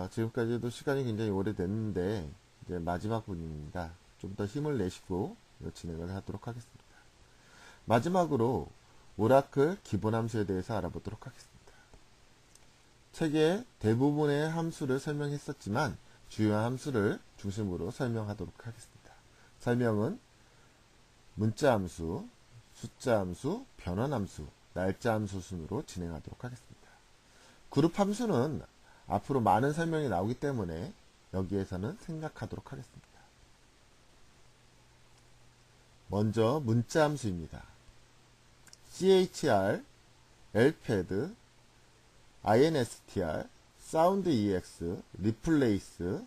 지금까지도 시간이 굉장히 오래됐는데 이제 마지막 부분입니다. 좀 더 힘을 내시고 진행을 하도록 하겠습니다. 마지막으로 오라클 기본 함수에 대해서 알아보도록 하겠습니다. 책의 대부분의 함수를 설명했었지만 주요한 함수를 중심으로 설명하도록 하겠습니다. 설명은 문자 함수, 숫자 함수, 변환 함수, 날짜 함수 순으로 진행하도록 하겠습니다. 그룹 함수는 앞으로 많은 설명이 나오기 때문에 여기에서는 생략하도록 하겠습니다. 먼저 문자 함수입니다. CHR, LPAD, INSTR, SoundEX, Replace,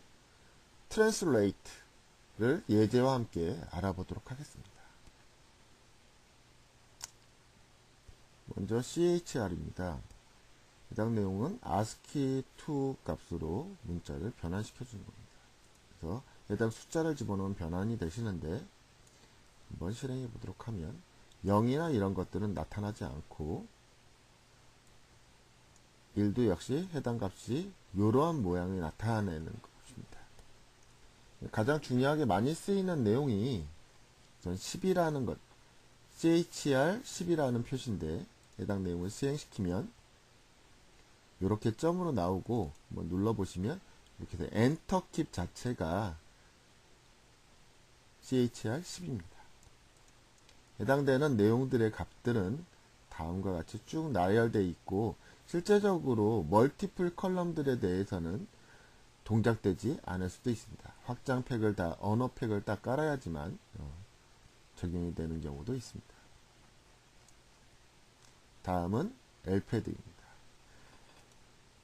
Translate를 예제와 함께 알아보도록 하겠습니다. 먼저 CHR입니다. 해당 내용은 ASCII2 값으로 문자를 변환시켜 주는 겁니다. 그래서 해당 숫자를 집어넣으면 변환이 되시는데 한번 실행해 보도록 하면 0이나 이런 것들은 나타나지 않고 1도 역시 해당 값이 이러한 모양을 나타내는 것입니다. 가장 중요하게 많이 쓰이는 내용이 10이라는 것, CHR 10이라는 표시인데 해당 내용을 수행시키면 이렇게 점으로 나오고 한번 눌러보시면 이렇게 해서 엔터키 자체가 CHR 10입니다. 해당되는 내용들의 값들은 다음과 같이 쭉 나열되어 있고 실제적으로 멀티플 컬럼들에 대해서는 동작되지 않을 수도 있습니다. 확장 팩을 다 언어 팩을 다 깔아야지만 적용이 되는 경우도 있습니다. 다음은 LPAD입니다.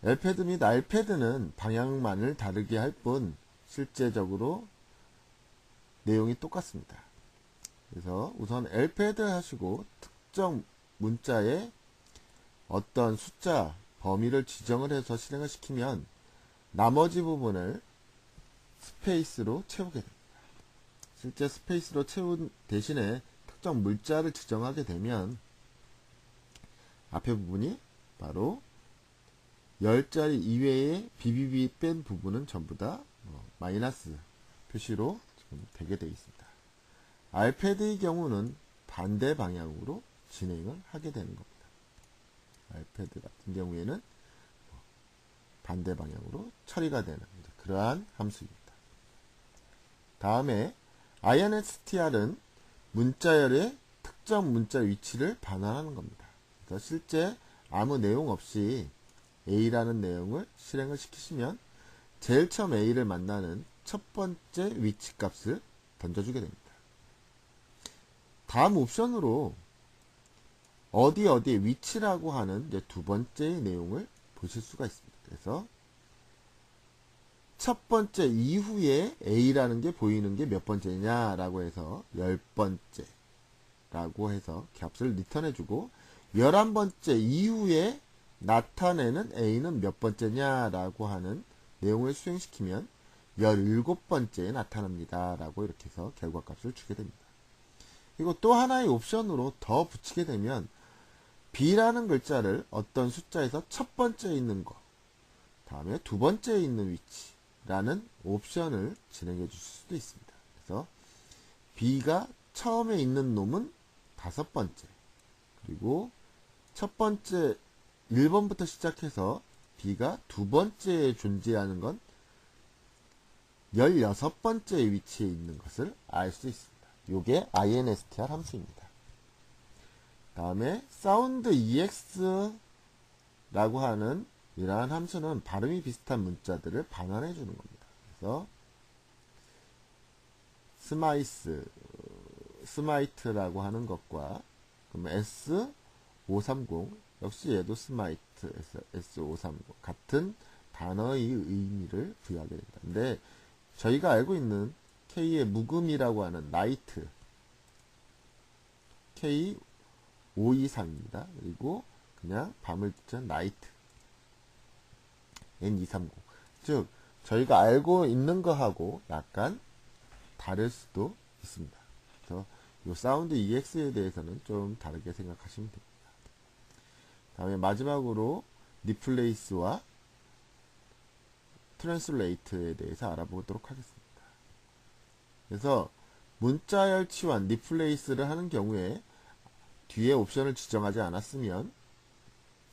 LPAD 및 RPAD는 방향만을 다르게 할 뿐 실제적으로 내용이 똑같습니다. 그래서 우선 LPAD 하시고 특정 문자에 어떤 숫자 범위를 지정을 해서 실행을 시키면 나머지 부분을 스페이스로 채우게 됩니다. 실제 스페이스로 채운 대신에 특정 문자를 지정하게 되면 앞에 부분이 바로 10자리 이외의 BBB 뺀 부분은 전부 다 마이너스 표시로 지금 되게 되어 있습니다. RPAD의 경우는 반대 방향으로 진행을 하게 되는 겁니다. RPAD 같은 경우에는 반대 방향으로 처리가 되는 그러한 함수입니다. 다음에 INSTR은 문자열의 특정 문자 위치를 반환하는 겁니다. 그래서 실제 아무 내용 없이 A라는 내용을 실행을 시키시면 제일 처음 A를 만나는 첫 번째 위치 값을 던져주게 됩니다. 다음 옵션으로 어디의 위치라고 하는 이제 두 번째의 내용을 보실 수가 있습니다. 그래서 첫 번째 이후에 A라는 게 보이는 게 몇 번째냐라고 해서 10번째라고 해서 값을 리턴해주고 11번째 이후에 나타내는 A는 몇 번째냐라고 하는 내용을 수행시키면 17번째에 나타납니다. 라고 이렇게 해서 결과값을 주게 됩니다. 그리고 또 하나의 옵션으로 더 붙이게 되면 B라는 글자를 어떤 숫자에서 첫 번째에 있는 것, 다음에 두 번째에 있는 위치라는 옵션을 진행해 주실 수도 있습니다. 그래서 B가 처음에 있는 놈은 다섯 번째, 그리고 첫 번째 1번부터 시작해서 B가 두 번째에 존재하는 건 16번째 위치에 있는 것을 알 수 있습니다. 요게 INSTR 함수입니다. 다음에 SoundEX 라고 하는 이러한 함수는 발음이 비슷한 문자들을 반환해 주는 겁니다. 그래서 스마이트라고 하는 것과 그럼 S530 역시 얘도 스마이트 S530 같은 단어의 의미를 부여하게 됩니다. 근데 저희가 알고 있는 K의 묵음이라고 하는 나이트 K523입니다. 그리고 그냥 밤을 뜻한 나이트 N230. 즉 저희가 알고 있는 거하고 약간 다를 수도 있습니다. 그래서 이 사운드 EX에 대해서는 좀 다르게 생각하시면 됩니다. 다음에 마지막으로 리플레이스와 트랜슬레이트에 대해서 알아보도록 하겠습니다. 그래서 문자열 치환, 리플레이스를 하는 경우에 뒤에 옵션을 지정하지 않았으면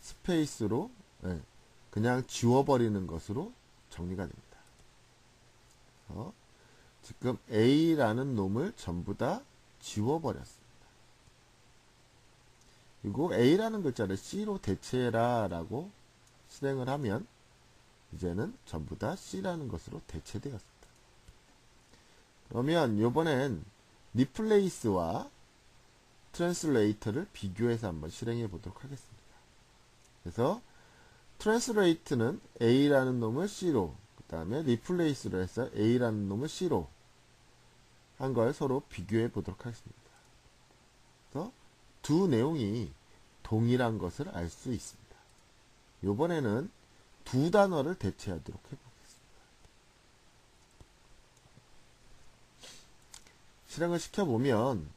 스페이스로 그냥 지워버리는 것으로 정리가 됩니다. 지금 A라는 놈을 전부 다 지워버렸습니다. 그리고 A라는 글자를 C로 대체해라 라고 실행을 하면 이제는 전부 다 C라는 것으로 대체되었습니다. 그러면 이번엔 리플레이스와 트랜슬레이터를 비교해서 한번 실행해 보도록 하겠습니다. 그래서 트랜슬레이트는 A라는 놈을 C로, 그 다음에 리플레이스로 해서 A라는 놈을 C로 한 걸 서로 비교해 보도록 하겠습니다. 그래서 두 내용이 동일한 것을 알 수 있습니다. 이번에는 두 단어를 대체하도록 해보겠습니다. 실행을 시켜보면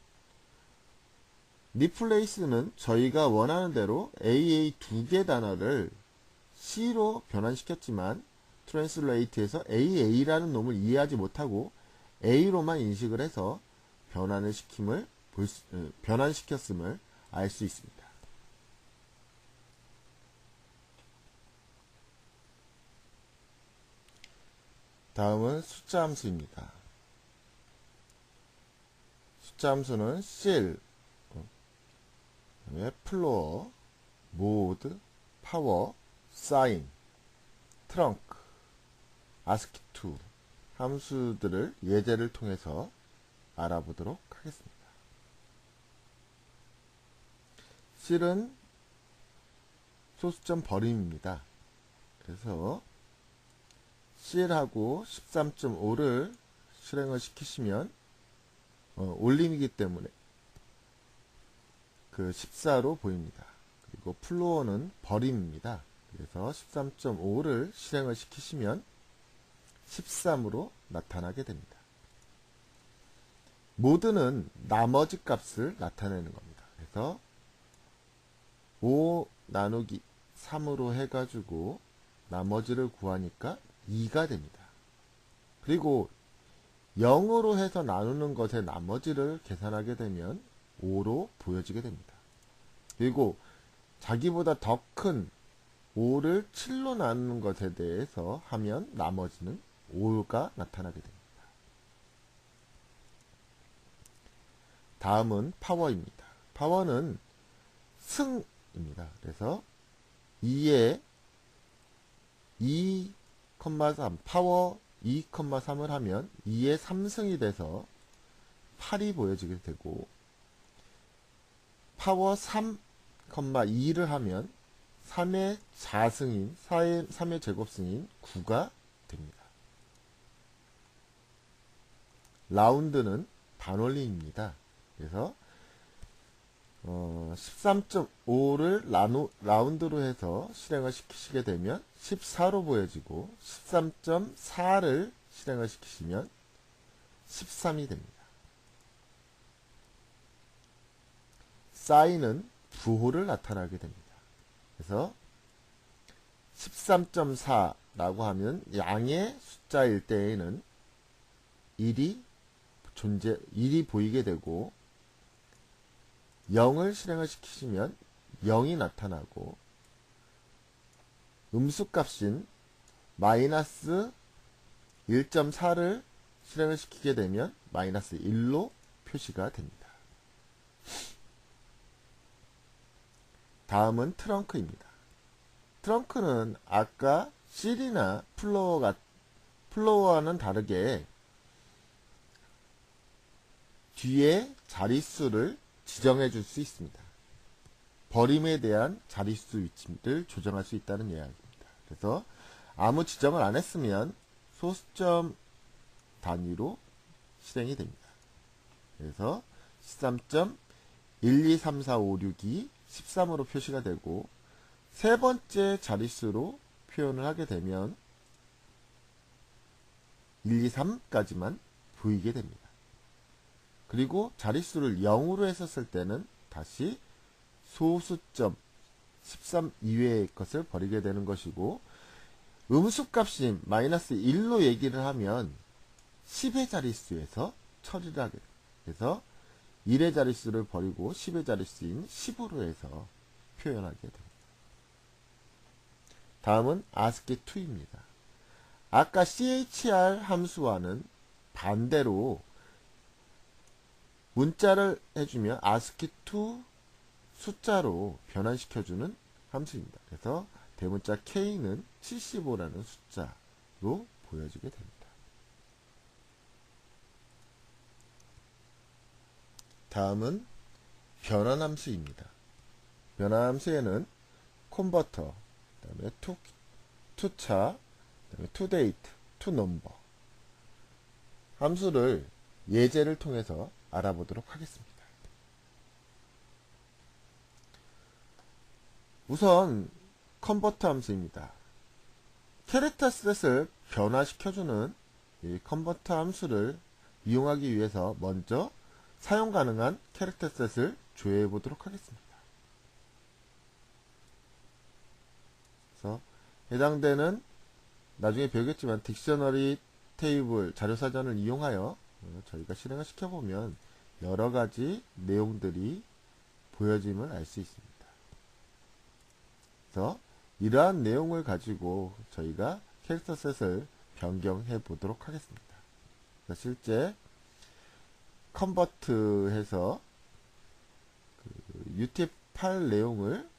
리플레이스는 저희가 원하는 대로 AA 두 개 단어를 C로 변환시켰지만 트랜슬레이트에서 AA라는 놈을 이해하지 못하고 A로만 인식을 해서 변환시켰음을 알 수 있습니다. 다음은 숫자 함수입니다. 숫자 함수는 실, 플로어, 모드, 파워, 사인, 트렁크, ASCII2 함수들을 예제를 통해서 알아보도록 하겠습니다. 실은 소수점 버림입니다. 그래서 실하고 13.5를 실행을 시키시면 올림이기 때문에 그 14로 보입니다. 그리고 플로어는 버림입니다. 그래서 13.5를 실행을 시키시면 13으로 나타나게 됩니다. 모드는 나머지 값을 나타내는 겁니다. 그래서 5 나누기 3으로 해가지고 나머지를 구하니까 2가 됩니다. 그리고 0으로 해서 나누는 것의 나머지를 계산하게 되면 5로 보여지게 됩니다. 그리고 자기보다 더 큰 5를 7로 나누는 것에 대해서 하면 나머지는 5가 나타나게 됩니다. 다음은 파워입니다. 파워는 승입니다. 그래서 2에 2,3 파워 2,3을 하면 2의 3승이 돼서 8이 보여지게 되고 파워 3,2를 하면 3의 자승인 3의 제곱승인 9가 됩니다. 라운드는 반올림입니다. 그래서 13.5를 라운드로 해서 실행을 시키시게 되면 14로 보여지고 13.4를 실행을 시키시면 13이 됩니다. 사인은 부호를 나타나게 됩니다. 그래서 13.4라고 하면 양의 숫자일 때에는 1이 보이게 되고 0을 실행을 시키시면 0이 나타나고 음수값인 마이너스 1.4를 실행을 시키게 되면 마이너스 1로 표시가 됩니다. 다음은 트렁크입니다. 트렁크는 아까 실이나 플로어와는 다르게 뒤에 자릿수를 지정해 줄 수 있습니다. 버림에 대한 자릿수 위치를 조정할 수 있다는 이야기입니다. 그래서 아무 지정을 안 했으면 소수점 단위로 실행이 됩니다. 그래서 13.1234562 13으로 표시가 되고 세 번째 자릿수로 표현을 하게 되면 123까지만 보이게 됩니다. 그리고 자릿수를 0으로 했었을 때는 다시 소수점 13 이외의 것을 버리게 되는 것이고 음수값이 마이너스 1로 얘기를 하면 10의 자릿수에서 처리를 하게 됩니다. 그래서 1의 자릿수를 버리고 10의 자릿수인 10으로 해서 표현하게 됩니다. 다음은 ASCII2입니다. 아까 CHR 함수와는 반대로 문자를 해주면 ASCII2 숫자로 변환시켜주는 함수입니다. 그래서 대문자 K는 75라는 숫자로 보여지게 됩니다. 다음은 변환함수입니다. 변환함수에는 컨버터, 그 다음에 투차, 그 다음에 투데이트, 투넘버 함수를 예제를 통해서 알아보도록 하겠습니다. 우선 컨버터 함수입니다. 캐릭터 셋을 변화시켜주는 이 컨버터 함수를 이용하기 위해서 먼저 사용 가능한 캐릭터 셋을 조회해 보도록 하겠습니다. 그래서 해당되는 나중에 배우겠지만 딕셔너리 테이블 자료사전을 이용하여 저희가 실행을 시켜보면 여러가지 내용들이 보여짐을 알 수 있습니다. 그래서 이러한 내용을 가지고 저희가 캐릭터 셋을 변경해 보도록 하겠습니다. 그래서 실제 컨버트해서 UTF-8 내용을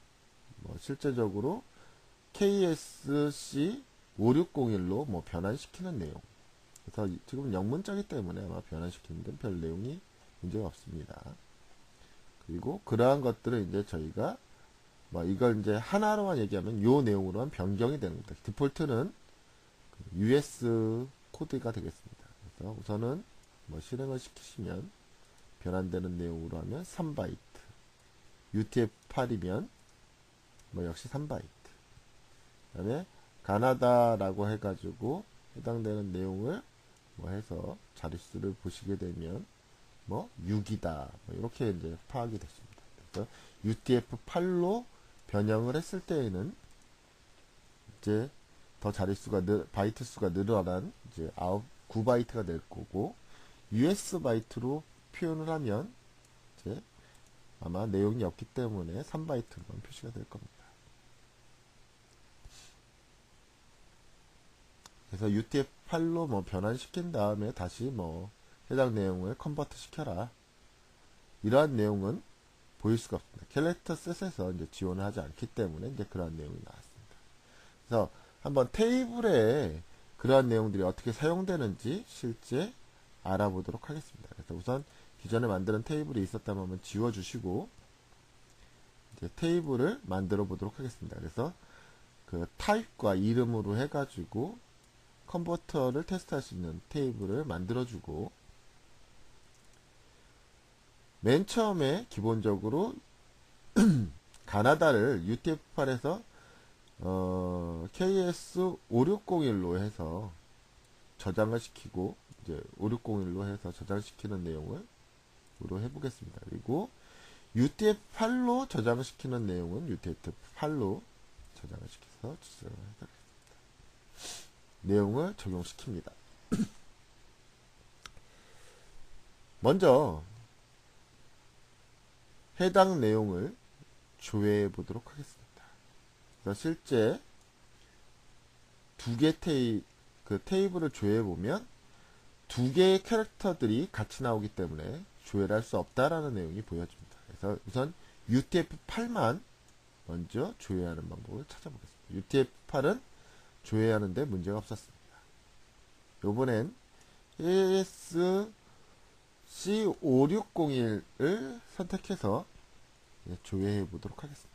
실제적으로 KSC5601로 변환시키는 내용. 그래서 지금 영문자이기 때문에 아마 변환시키는 데는 별 내용이 문제가 없습니다. 그리고 그러한 것들을 이제 저희가 이걸 이제 하나로만 얘기하면 요 내용으로만 변경이 되는 겁니다. 디폴트는 US 코드가 되겠습니다. 그래서 우선은 실행을 시키시면 변환되는 내용으로 하면 3바이트, UTF-8이면 역시 3바이트. 그 다음에 가나다라고 해가지고 해당되는 내용을 해서 자릿수를 보시게 되면 6이다 이렇게 이제 파악이 됐습니다. 그래서 UTF-8로 변형을 했을 때에는 이제 더 자릿수가 바이트 수가 늘어난 이제 9바이트가 될 거고, US 바이트로 표현을 하면 이제 아마 내용이 없기 때문에 3바이트로만 표시가 될 겁니다. 그래서 UTF-8로 변환시킨 다음에 다시 해당 내용을 컨버트 시켜라. 이러한 내용은 보일 수가 없습니다. 캐릭터 셋에서 이제 지원을 하지 않기 때문에 이제 그러한 내용이 나왔습니다. 그래서 한번 테이블에 그러한 내용들이 어떻게 사용되는지 실제 알아보도록 하겠습니다. 그래서 우선 기존에 만드는 테이블이 있었다면 한번 지워주시고 이제 테이블을 만들어 보도록 하겠습니다. 그래서 그 타입과 이름으로 해가지고 컨버터를 테스트할 수 있는 테이블을 만들어주고, 맨 처음에 기본적으로 가나다를 UTF-8에서 KS5601로 해서 저장을 시키고, 이제 5601로 해서 저장시키는 내용을 해보겠습니다. 그리고 UTF-8로 저장시키는 내용은 UTF-8로 저장을 시켜서 내용을 적용시킵니다. 먼저 해당 내용을 조회해 보도록 하겠습니다. 그래서 실제 두 개 테이블을 조회해 보면 두 개의 캐릭터들이 같이 나오기 때문에 조회를 할 수 없다라는 내용이 보여집니다. 그래서 우선 UTF-8만 먼저 조회하는 방법을 찾아보겠습니다. UTF-8은 조회하는데 문제가 없었습니다. 요번엔 ASC5601을 선택해서 조회해 보도록 하겠습니다.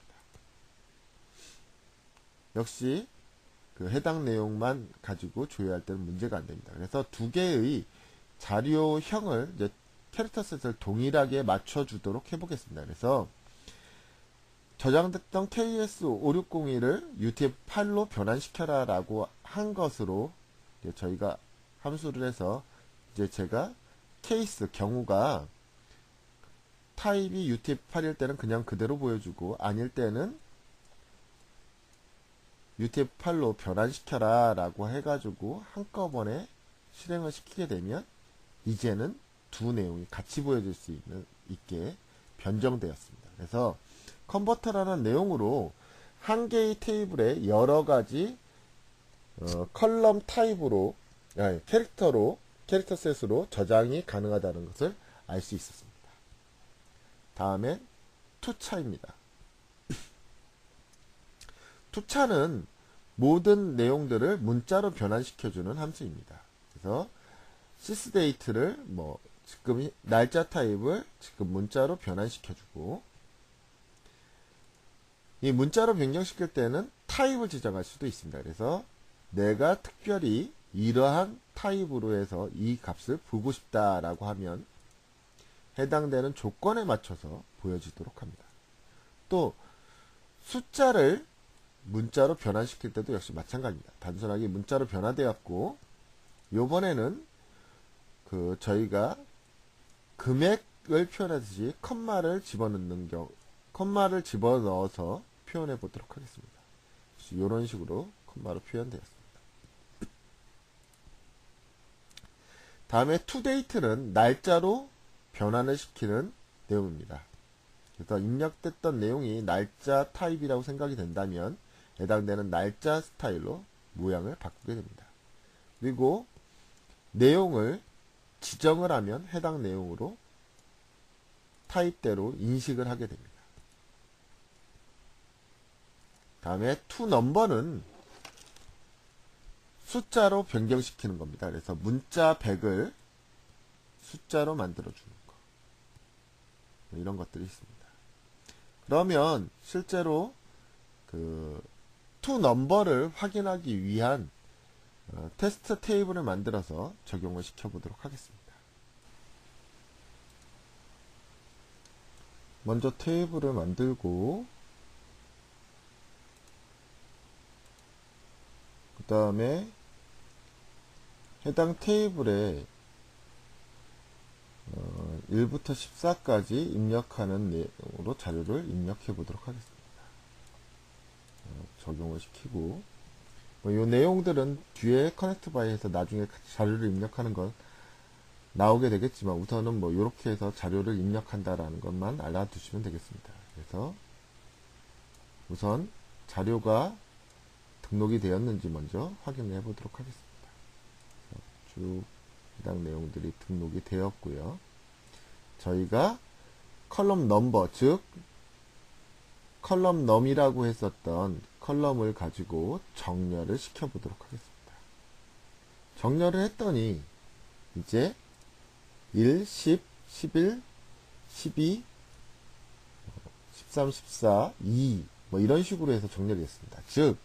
역시 그 해당 내용만 가지고 조회할 때는 문제가 안 됩니다. 그래서 두 개의 자료형을 이제 캐릭터 셋을 동일하게 맞춰주도록 해보겠습니다. 그래서 저장됐던 KS5601을 UTF-8로 변환시켜라 라고 한 것으로 이제 저희가 함수를 해서 이제 제가 케이스 경우가 타입이 UTF-8일 때는 그냥 그대로 보여주고, 아닐 때는 UTF-8로 변환시켜라 라고 해가지고 한꺼번에 실행을 시키게 되면 이제는 두 내용이 같이 보여질 수 있게 변경되었습니다. 그래서 컨버터라는 내용으로 한 개의 테이블에 여러 가지 컬럼 타입으로 캐릭터 셋으로 저장이 가능하다는 것을 알 수 있었습니다. 다음에 투차입니다. 투차는 모든 내용들을 문자로 변환시켜주는 함수입니다. 그래서 sysdate를 지금 날짜 타입을 지금 문자로 변환시켜주고, 이 문자로 변경시킬 때는 타입을 지정할 수도 있습니다. 그래서 내가 특별히 이러한 타입으로 해서 이 값을 보고 싶다라고 하면 해당되는 조건에 맞춰서 보여지도록 합니다. 또 숫자를 문자로 변환시킬 때도 역시 마찬가지입니다. 단순하게 문자로 변화되었고, 요번에는 저희가 금액을 표현하듯이 컴마를 집어넣어서 표현해 보도록 하겠습니다. 이런 식으로 컴마로 표현되었습니다. 다음에 toDate는 날짜로 변환을 시키는 내용입니다. 그래서 입력됐던 내용이 날짜 타입이라고 생각이 된다면 해당되는 날짜 스타일로 모양을 바꾸게 됩니다. 그리고 내용을 지정을 하면 해당 내용으로 타입대로 인식을 하게 됩니다. 다음에 toNumber는 숫자로 변경시키는 겁니다. 그래서 문자 100을 숫자로 만들어주는 거. 이런 것들이 있습니다. 그러면 실제로 toNumber를 확인하기 위한 테스트 테이블을 만들어서 적용을 시켜보도록 하겠습니다. 먼저 테이블을 만들고, 그 다음에 해당 테이블에 1부터 14까지 입력하는 내용으로 자료를 입력해 보도록 하겠습니다. 적용을 시키고, 이 내용들은 뒤에 커넥트 바이에서 나중에 자료를 입력하는 건 나오게 되겠지만 우선은 이렇게 해서 자료를 입력한다라는 것만 알아두시면 되겠습니다. 그래서 우선 자료가 등록이 되었는지 먼저 확인해 보도록 하겠습니다. 쭉 해당 내용들이 등록이 되었고요. 저희가 컬럼 넘버, 즉 컬럼 넘이라고 했었던 컬럼을 가지고 정렬을 시켜보도록 하겠습니다. 정렬을 했더니 이제 1, 10, 11, 12, 13, 14, 2 이런 식으로 해서 정렬이 됐습니다. 즉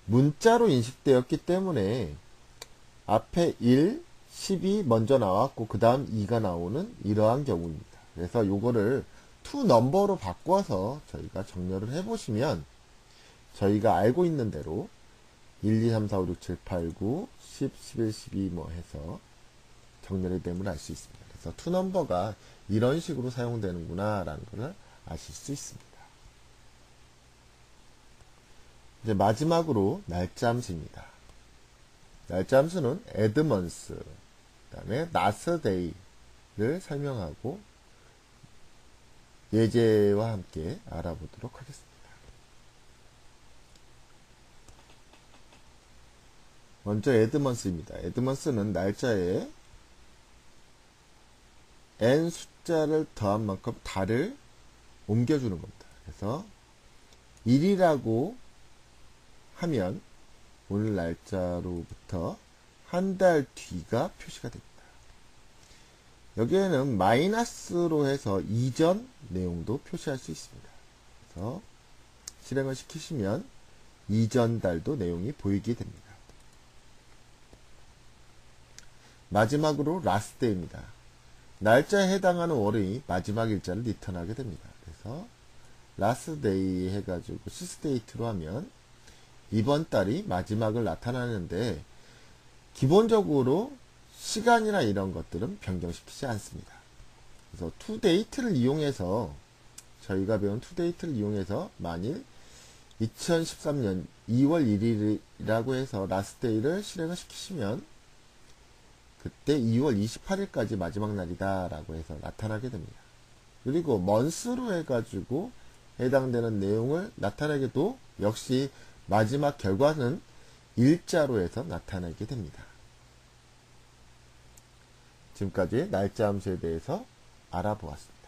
문자로 인식되었기 때문에 앞에 1, 10이 먼저 나왔고 그 다음 2가 나오는 이러한 경우입니다. 그래서 요거를 toNumber로 바꿔서 저희가 정렬을 해보시면 저희가 알고 있는 대로 1, 2, 3, 4, 5, 6, 7, 8, 9, 10, 11, 12 해서 정렬이 됨을 알 수 있습니다. 그래서 toNumber가 이런 식으로 사용되는구나 라는 것을 아실 수 있습니다. 이제 마지막으로 날짜 함수입니다. 날짜 함수는 add month, 그 다음에 last day를 설명하고 예제와 함께 알아보도록 하겠습니다. 먼저 add month입니다. add month는 날짜에 n 숫자를 더한 만큼 달을 옮겨주는 겁니다. 그래서 1이라고 하면 오늘 날짜로부터 한 달 뒤가 표시가 됩니다. 여기에는 마이너스로 해서 이전 내용도 표시할 수 있습니다. 그래서 실행을 시키시면 이전 달도 내용이 보이게 됩니다. 마지막으로 last day입니다. 날짜에 해당하는 월의 마지막 일자를 리턴하게 됩니다. 그래서 last day 해가지고 sysdate로 하면 이번 달이 마지막을 나타나는데 기본적으로 시간이나 이런 것들은 변경시키지 않습니다. 그래서 toDate를 이용해서 저희가 배운 toDate를 이용해서 만일 2013년 2월 1일이라고 해서 라스트데이를 실행을 시키시면 그때 2월 28일까지 마지막 날이다 라고 해서 나타나게 됩니다. 그리고 먼스로 해가지고 해당되는 내용을 나타내게도 역시 마지막 결과는 일자로 해서 나타내게 됩니다. 지금까지 날짜 함수에 대해서 알아보았습니다.